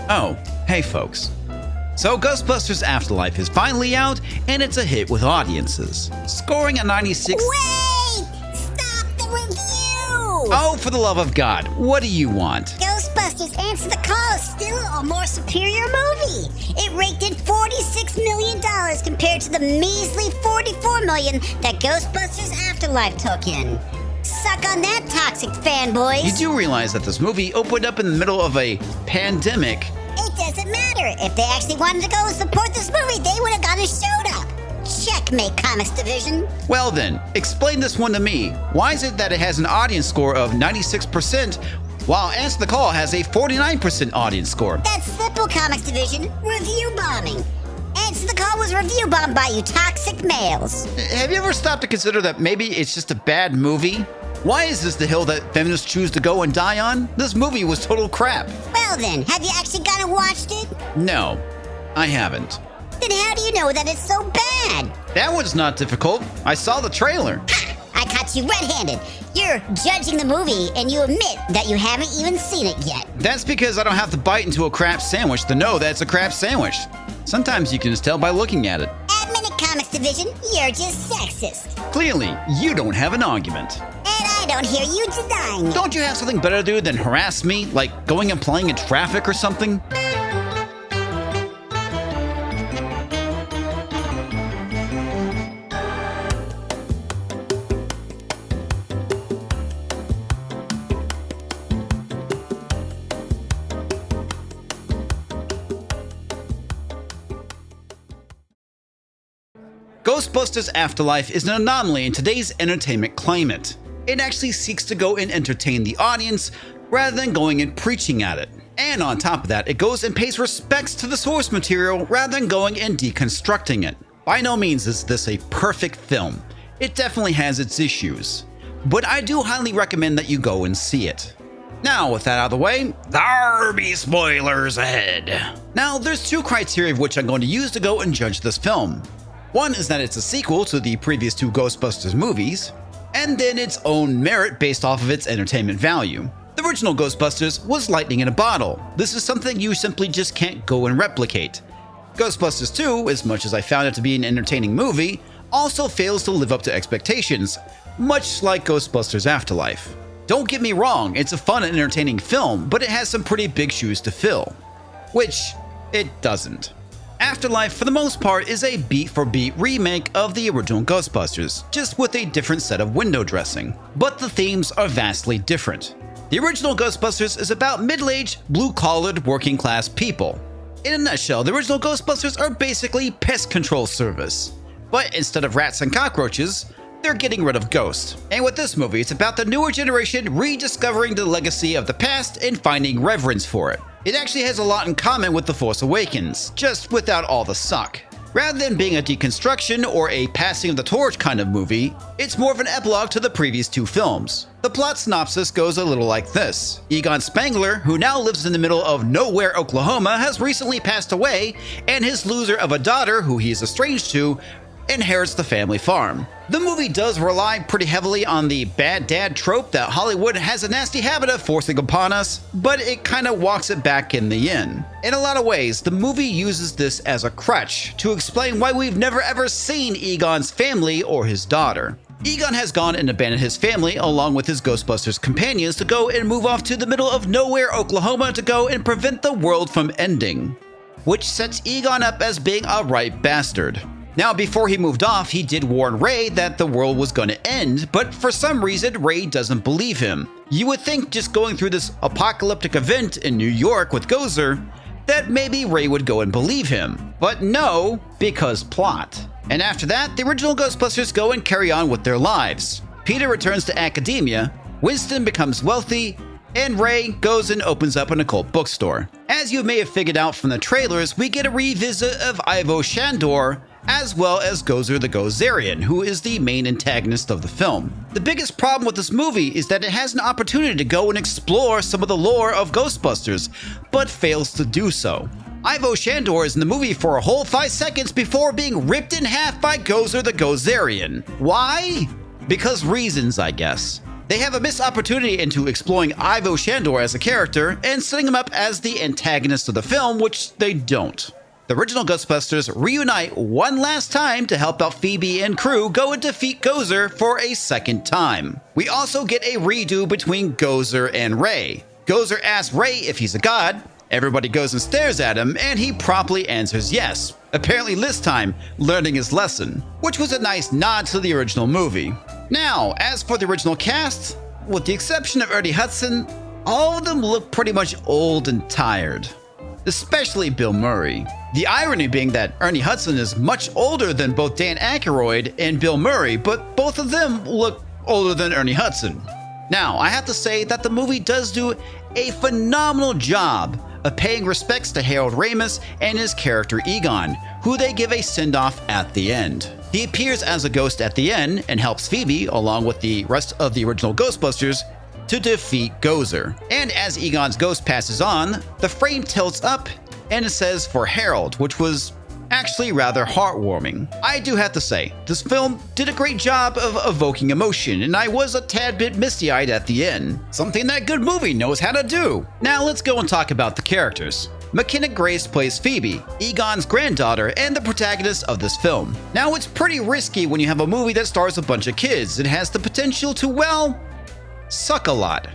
Oh, hey folks. So Ghostbusters Afterlife is finally out, and it's a hit with audiences. Scoring a 96... Wait! Stop the review! Oh, for the love of God, what do you want? Ghostbusters Answer the Call is still a more superior movie. It raked in $46 million compared to the measly $44 million that Ghostbusters Afterlife took in. Suck on that, toxic fanboys. You do realize that this movie opened up in the middle of a pandemic. It doesn't matter. If they actually wanted to go support this movie, they would have gotten showed up. Checkmate, Comics Division. Well then, explain this one to me. Why is it that it has an audience score of 96%, while Answer the Call has a 49% audience score? That's simple, Comics Division. Review bombing. Answer the Call was review bombed by you toxic males. Have you ever stopped to consider that maybe it's just a bad movie? Why is this the hill that feminists choose to go and die on? This movie was total crap. Well then, have you actually gone and watched it? No, I haven't. Then how do you know that it's so bad? That one's not difficult. I saw the trailer. Ha! I caught you red-handed. You're judging the movie and you admit that you haven't even seen it yet. That's because I don't have to bite into a crap sandwich to know that it's a crap sandwich. Sometimes you can just tell by looking at it. Admit it, Comics Division, you're just sexist. Clearly, you don't have an argument. And I don't hear you denying it. Don't you have something better to do than harass me, like going and playing in traffic or something? Ghostbusters Afterlife is an anomaly in today's entertainment climate. It actually seeks to go and entertain the audience rather than going and preaching at it. And on top of that, it goes and pays respects to the source material rather than going and deconstructing it. By no means is this a perfect film. It definitely has its issues. But I do highly recommend that you go and see it. Now, with that out of the way, there be spoilers ahead. Now, there's two criteria of which I'm going to use to go and judge this film. One is that it's a sequel to the previous two Ghostbusters movies, and then its own merit based off of its entertainment value. The original Ghostbusters was lightning in a bottle. This is something you simply just can't go and replicate. Ghostbusters 2, as much as I found it to be an entertaining movie, also fails to live up to expectations, much like Ghostbusters Afterlife. Don't get me wrong, it's a fun and entertaining film, but it has some pretty big shoes to fill. Which it doesn't. Afterlife, for the most part, is a beat-for-beat remake of the original Ghostbusters, just with a different set of window dressing. But the themes are vastly different. The original Ghostbusters is about middle-aged, blue-collared, working-class people. In a nutshell, the original Ghostbusters are basically pest control service. But instead of rats and cockroaches, they're getting rid of ghosts. And with this movie, it's about the newer generation rediscovering the legacy of the past and finding reverence for it. It actually has a lot in common with The Force Awakens, just without all the suck. Rather than being a deconstruction or a passing of the torch kind of movie, it's more of an epilogue to the previous two films. The plot synopsis goes a little like this. Egon Spengler, who now lives in the middle of nowhere, Oklahoma, has recently passed away, and his loser of a daughter, who he is estranged to, inherits the family farm. The movie does rely pretty heavily on the bad dad trope that Hollywood has a nasty habit of forcing upon us, but it kind of walks it back in the end. In a lot of ways, the movie uses this as a crutch to explain why we've never ever seen Egon's family or his daughter. Egon has gone and abandoned his family along with his Ghostbusters companions to go and move off to the middle of nowhere, Oklahoma to go and prevent the world from ending, which sets Egon up as being a right bastard. Now, before he moved off, he did warn Ray that the world was going to end, but for some reason, Ray doesn't believe him. You would think just going through this apocalyptic event in New York with Gozer, that maybe Ray would go and believe him. But no, because plot. And after that, the original Ghostbusters go and carry on with their lives. Peter returns to academia, Winston becomes wealthy, and Ray goes and opens up an occult bookstore. As you may have figured out from the trailers, we get a revisit of Ivo Shandor, as well as Gozer the Gozerian, who is the main antagonist of the film. The biggest problem with this movie is that it has an opportunity to go and explore some of the lore of Ghostbusters, but fails to do so. Ivo Shandor is in the movie for a whole 5 seconds before being ripped in half by Gozer the Gozerian. Why? Because reasons, I guess. They have a missed opportunity into exploring Ivo Shandor as a character and setting him up as the antagonist of the film, which they don't. The original Ghostbusters reunite one last time to help out Phoebe and crew go and defeat Gozer for a second time. We also get a redo between Gozer and Ray. Gozer asks Ray if he's a god, everybody goes and stares at him, and he promptly answers yes, apparently this time learning his lesson, which was a nice nod to the original movie. Now, as for the original cast, with the exception of Ernie Hudson, all of them look pretty much old and tired. Especially Bill Murray. The irony being that Ernie Hudson is much older than both Dan Aykroyd and Bill Murray, but both of them look older than Ernie Hudson. Now, I have to say that the movie does do a phenomenal job of paying respects to Harold Ramis and his character Egon, who they give a send-off at the end. He appears as a ghost at the end and helps Phoebe, along with the rest of the original Ghostbusters, to defeat Gozer. And as Egon's ghost passes on, the frame tilts up and it says for Harold, which was actually rather heartwarming. I do have to say, this film did a great job of evoking emotion, and I was a tad bit misty-eyed at the end. Something that good movie knows how to do. Now let's go and talk about the characters. McKenna Grace plays Phoebe, Egon's granddaughter and the protagonist of this film. Now it's pretty risky when you have a movie that stars a bunch of kids. It has the potential to, well, suck a lot,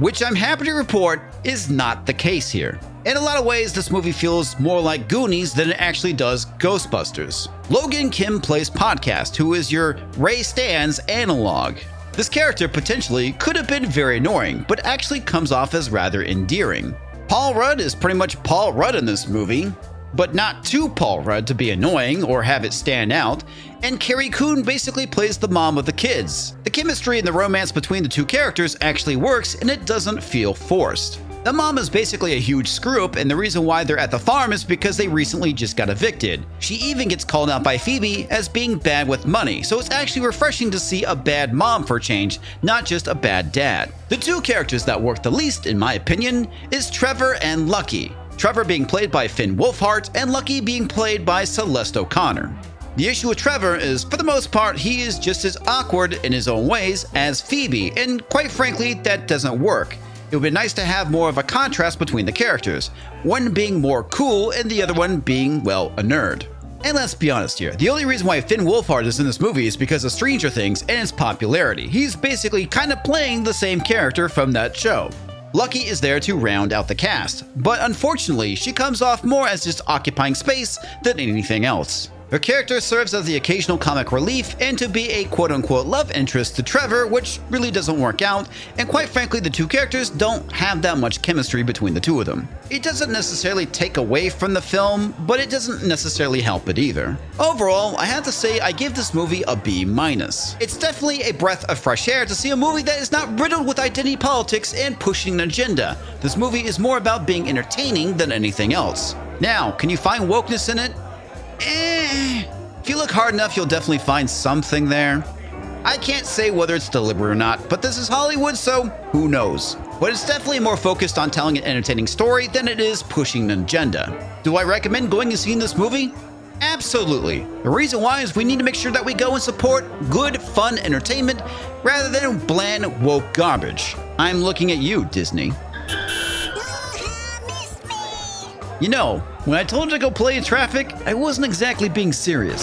which I'm happy to report is not the case here. In a lot of ways, this movie feels more like Goonies than it actually does Ghostbusters. Logan Kim plays Podcast, who is your Ray Stans analog. This character potentially could have been very annoying, but actually comes off as rather endearing. Paul Rudd is pretty much Paul Rudd in this movie, but not too Paul Rudd to be annoying or have it stand out, and Carrie Coon basically plays the mom of the kids. The chemistry and the romance between the two characters actually works, and it doesn't feel forced. The mom is basically a huge screw-up, and the reason why they're at the farm is because they recently just got evicted. She even gets called out by Phoebe as being bad with money, so it's actually refreshing to see a bad mom for a change, not just a bad dad. The two characters that work the least, in my opinion, is Trevor and Lucky. Trevor being played by Finn Wolfhard, and Lucky being played by Celeste O'Connor. The issue with Trevor is, for the most part, he is just as awkward in his own ways as Phoebe, and quite frankly, that doesn't work. It would be nice to have more of a contrast between the characters, one being more cool and the other one being, well, a nerd. And let's be honest here, the only reason why Finn Wolfhard is in this movie is because of Stranger Things and its popularity. He's basically kind of playing the same character from that show. Lucky is there to round out the cast, but unfortunately, she comes off more as just occupying space than anything else. Her character serves as the occasional comic relief and to be a quote-unquote love interest to Trevor, which really doesn't work out, and quite frankly, the two characters don't have that much chemistry between the two of them. It doesn't necessarily take away from the film, but it doesn't necessarily help it either. Overall, I have to say I give this movie a B-. It's definitely a breath of fresh air to see a movie that is not riddled with identity politics and pushing an agenda. This movie is more about being entertaining than anything else. Now, can you find wokeness in it? If you look hard enough, you'll definitely find something there. I can't say whether it's deliberate or not, but this is Hollywood, so who knows. But it's definitely more focused on telling an entertaining story than it is pushing an agenda. Do I recommend going and seeing this movie? Absolutely. The reason why is we need to make sure that we go and support good, fun entertainment rather than bland, woke garbage. I'm looking at you, Disney. You know, when I told you to go play in traffic, I wasn't exactly being serious.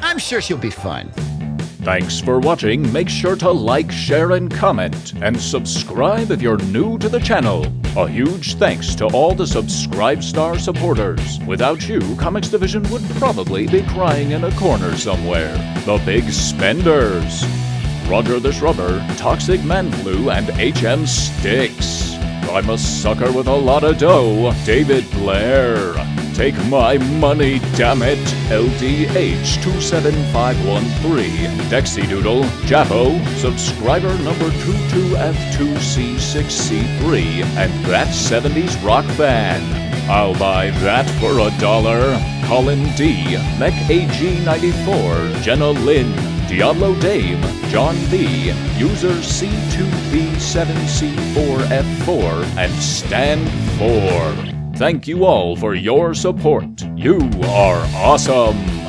I'm sure she'll be fine. Thanks for watching. Make sure to like, share, and comment, and subscribe if you're new to the channel. A huge thanks to all the Subscribe Star supporters. Without you, Comics Division would probably be crying in a corner somewhere. The Big Spenders: Roger the Shrubber, Toxic Man Flu, and HMStix. I'm a sucker with a lot of dough. David Blair. Take my money, damn it. LDH 27513. Dexidoodle. J.A.F.O. Subscriber number 22F2C6C3. And that's 70Srockfan. I'll buy that for $1. Colin D. Mech AG94. Jenna Lyn. DiabloDame, John B, user C2B7C4F4, and Stand4. Thank you all for your support. You are awesome!